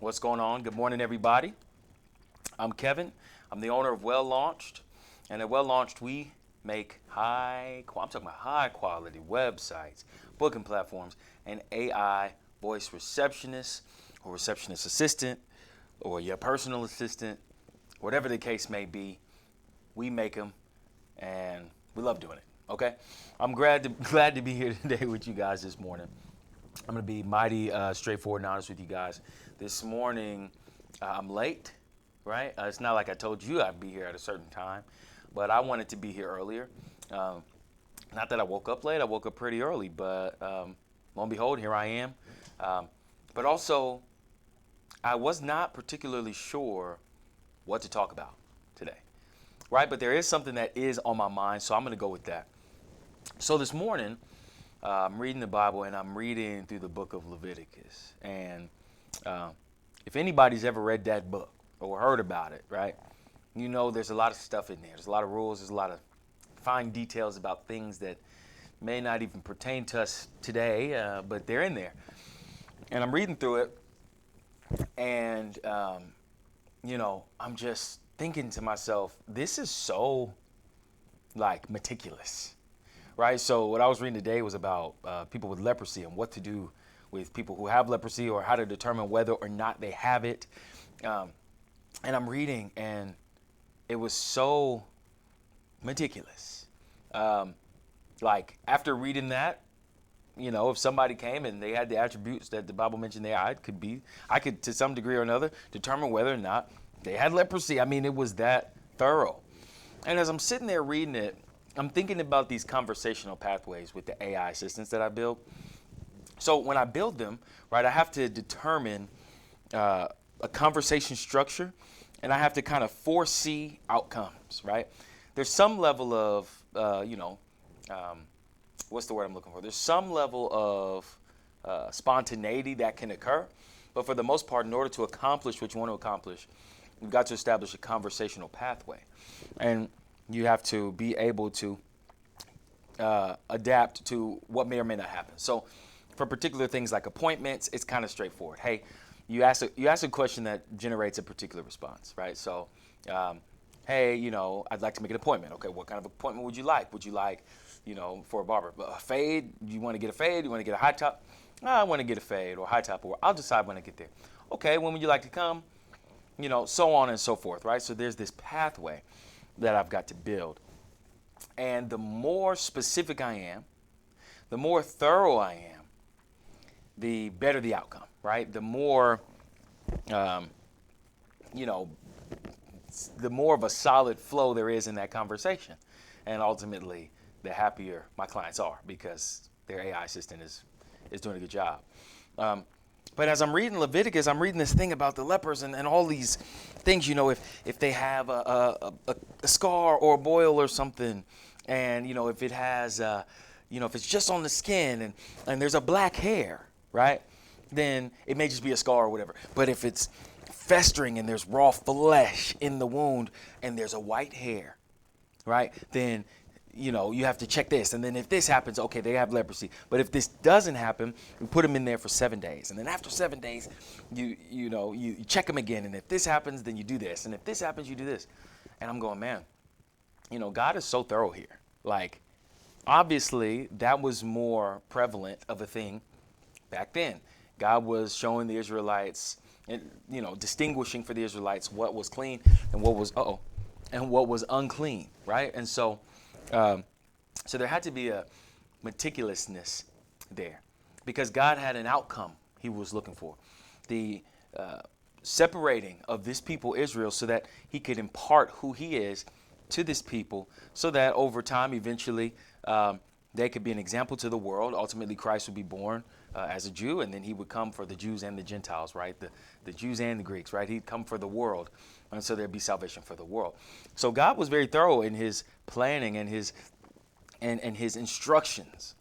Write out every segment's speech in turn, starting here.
What's going on? Good morning, everybody. I'm Kevin. I'm the owner of Well Launched, and at Well Launched, we make I'm talking about high quality websites, booking platforms, and AI voice receptionist or receptionist assistant or your personal assistant, whatever the case may be. We make them, and we love doing it. Okay, I'm glad to be here today with you guys this morning. I'm going to be mighty straightforward and honest with you guys. This morning, I'm late, right? It's not like I told you I'd be here at a certain time, but I wanted to be here earlier. Um, Not that I woke up late, I woke up pretty early, but lo and behold, here I am. Um, but also, I was not particularly sure what to talk about today, right? But there is something that is on my mind, so I'm going to go with that. So this morning, I'm reading the Bible and I'm reading through the book of Leviticus. And uh, if anybody's ever read that book or heard about it, right, you know there's a lot of stuff in there. There's a lot of rules, there's a lot of fine details about things that may not even pertain to us today, but they're in there. And I'm reading through it, and, I'm just thinking to myself, this is so, like, meticulous. Right? So what I was reading today was about people with leprosy and what to do with people who have leprosy or how to determine whether or not they have it. Um, and I'm reading, and it was so meticulous. Like after reading that, if somebody came and they had the attributes that the Bible mentioned there, I could to some degree or another determine whether or not they had leprosy. I mean, it was that thorough. And as I'm sitting there reading it, I'm thinking about these conversational pathways with the AI assistants that I build. So when I build them, right, I have to determine a conversation structure, and I have to kind of foresee outcomes, right? There's some level of, what's the word I'm looking for? There's some level of spontaneity that can occur, but for the most part, in order to accomplish what you want to accomplish, you've got to establish a conversational pathway. And you have to be able to adapt to what may or may not happen. So for particular things like appointments, it's kind of straightforward. Hey, you ask a question that generates a particular response, right? So, hey, I'd like to make an appointment. Okay, what kind of appointment would you like? Would you like, for a barber, a fade? Do you want to get a fade? Do you want to get a high top? I want to get a fade or high top, or I'll decide when I get there. Okay, when would you like to come? So on and so forth, right? So there's this pathway that I've got to build. And the more specific I am, the more thorough I am, the better the outcome, right? The more, um, you know, the more of a solid flow there is in that conversation. And ultimately, the happier my clients are because their AI assistant is doing a good job. But as I'm reading Leviticus, I'm reading this thing about the lepers and all these things, if they have a scar or a boil or something, and, if it has, if it's just on the skin and there's a black hair, right, then it may just be a scar or whatever. But if it's festering and there's raw flesh in the wound and there's a white hair, right, then you have to check this. And then if this happens, okay, they have leprosy. But if this doesn't happen, we put them in there for 7 days. And then after 7 days, you check them again. And if this happens, then you do this. And if this happens, you do this. And I'm going, man, God is so thorough here. Like, obviously, that was more prevalent of a thing back then. God was showing the Israelites, distinguishing for the Israelites what was clean and what was unclean, right? And so there had to be a meticulousness there because God had an outcome he was looking for. The separating of this people, Israel, so that he could impart who he is to this people so that over time, eventually, they could be an example to the world. Ultimately, Christ would be born as a Jew, and then he would come for the Jews and the Gentiles, right? The Jews and the Greeks, right? He'd come for the world, and so there'd be salvation for the world. So God was very thorough in his planning and his instructions.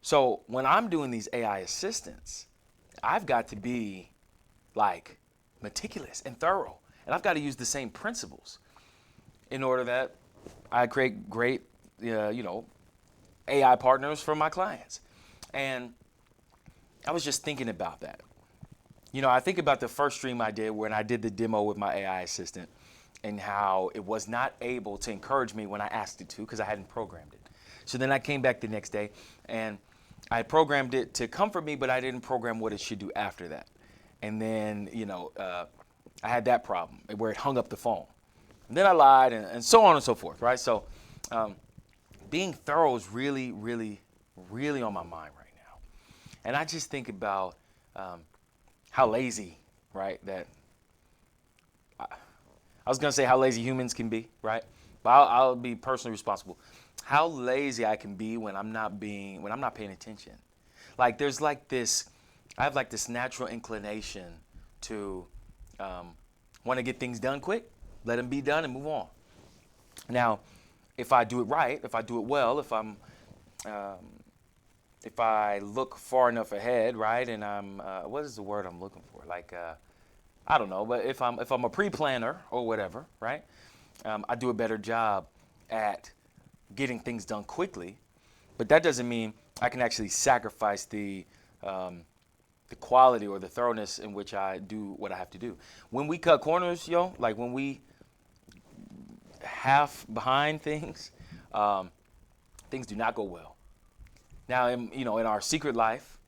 So when I'm doing these AI assistants, I've got to be like meticulous and thorough, and I've got to use the same principles in order that I create great, AI partners for my clients. And I was just thinking about that. I think about the first stream I did when I did the demo with my AI assistant and how it was not able to encourage me when I asked it to because I hadn't programmed it. So then I came back the next day and I programmed it to comfort me, but I didn't program what it should do after that. And then, I had that problem where it hung up the phone. And then I lied and so on and so forth, right? So being thorough is really, really, really on my mind right now. And I just think about how lazy, right, that I was going to say how lazy humans can be, right? But I'll be personally responsible. How lazy I can be when I'm not paying attention. Like there's like this, I have like this natural inclination to want to get things done quick, let them be done and move on. Now, if I do it right, if I do it well, if I look far enough ahead, right, and I'm, what is the word I'm looking for? Like, I don't know, but if I'm a pre-planner or whatever, right, I do a better job at getting things done quickly. But that doesn't mean I can actually sacrifice the quality or the thoroughness in which I do what I have to do. When we cut corners, like when we half behind things, things do not go well. Now, in our secret life,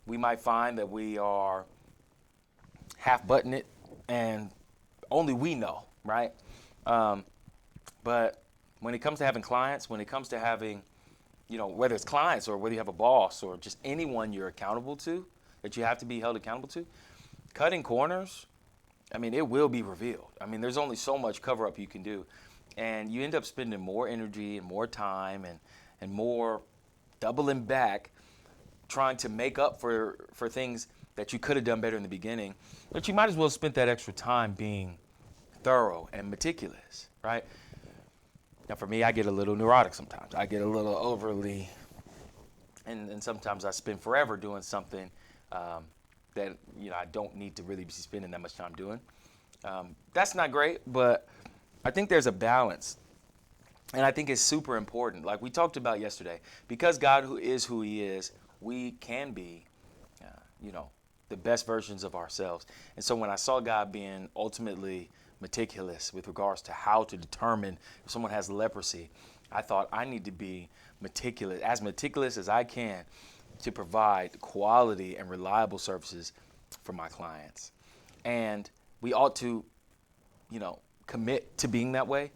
we might find that we are half button it and only we know, right? But when it comes to having clients, when it comes to having, whether it's clients or whether you have a boss or just anyone you're accountable to, that you have to be held accountable to, cutting corners, it will be revealed. There's only so much cover up you can do. And you end up spending more energy and more time and more doubling back trying to make up for things that you could have done better in the beginning. But you might as well spend that extra time being thorough and meticulous, right? Now, for me, I get a little neurotic sometimes. I get a little overly, and sometimes I spend forever doing something that I don't need to really be spending that much time doing. That's not great, but I think there's a balance, and I think it's super important. Like we talked about yesterday, because God who is who He is, we can be, the best versions of ourselves. And so when I saw God being ultimately meticulous with regards to how to determine if someone has leprosy, I thought I need to be meticulous as I can to provide quality and reliable services for my clients. And we ought to, commit to being that way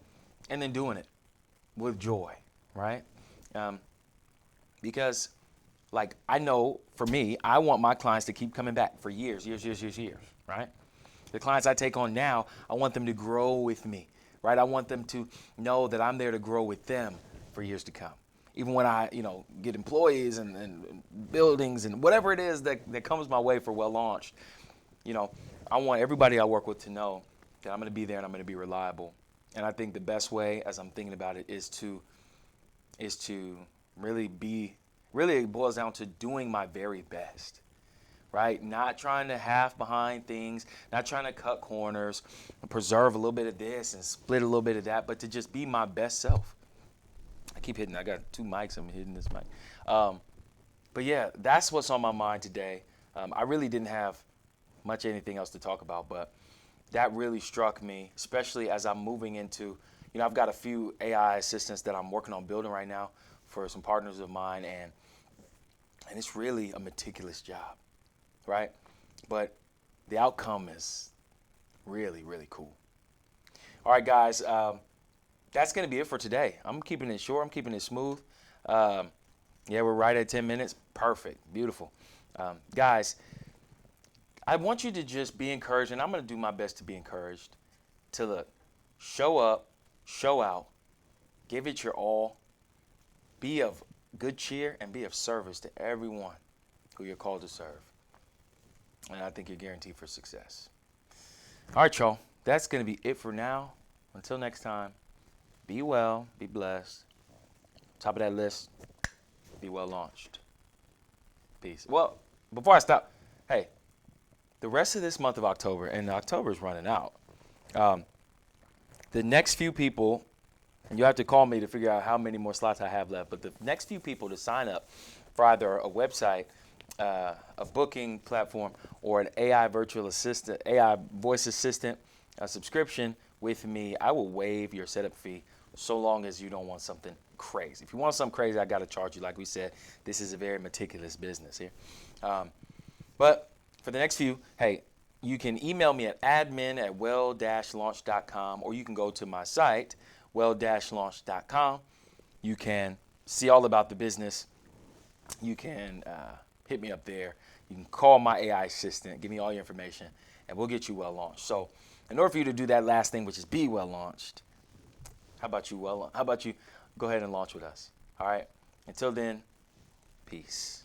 and then doing it with joy, right? Because like I know for me, I want my clients to keep coming back for years, right? The clients I take on now, I want them to grow with me, right? I want them to know that I'm there to grow with them for years to come. Even when I, get employees and buildings and whatever it is that comes my way for well launched, I want everybody I work with to know that I'm going to be there and I'm going to be reliable. And I think the best way, as I'm thinking about it, is to really it boils down to doing my very best, right? Not trying to half behind things, not trying to cut corners, preserve a little bit of this and split a little bit of that, but to just be my best self. I got two mics, I'm hitting this mic. But yeah, that's what's on my mind today. I really didn't have much anything else to talk about, but that really struck me, especially as I'm moving into, I've got a few AI assistants that I'm working on building right now for some partners of mine, and it's really a meticulous job, right? But the outcome is really, really cool. All right, guys, that's going to be it for today. I'm keeping it short. I'm keeping it smooth. Yeah, we're right at 10 minutes. Perfect. Beautiful. Guys, I want you to just be encouraged, and I'm going to do my best to be encouraged, to look, show up, show out, give it your all, be of good cheer, and be of service to everyone who you're called to serve. And I think you're guaranteed for success. All right, y'all. That's going to be it for now. Until next time, be well, be blessed. Top of that list, be well launched. Peace. Well, before I stop, hey, the rest of this month of October, and October is running out, the next few people, and you have to call me to figure out how many more slots I have left, but the next few people to sign up for either a website a booking platform or an AI virtual assistant, AI voice assistant subscription with me, I will waive your setup fee so long as you don't want something crazy. If you want something crazy, I got to charge you. Like we said, this is a very meticulous business here. But for the next few, hey, you can email me at admin@well-launch.com, or you can go to my site, well-launch.com. You can see all about the business. You can hit me up there. You can call my AI assistant, give me all your information, and we'll get you well launched. So in order for you to do that last thing, which is be well launched, how about you go ahead and launch with us? All right. Until then, peace.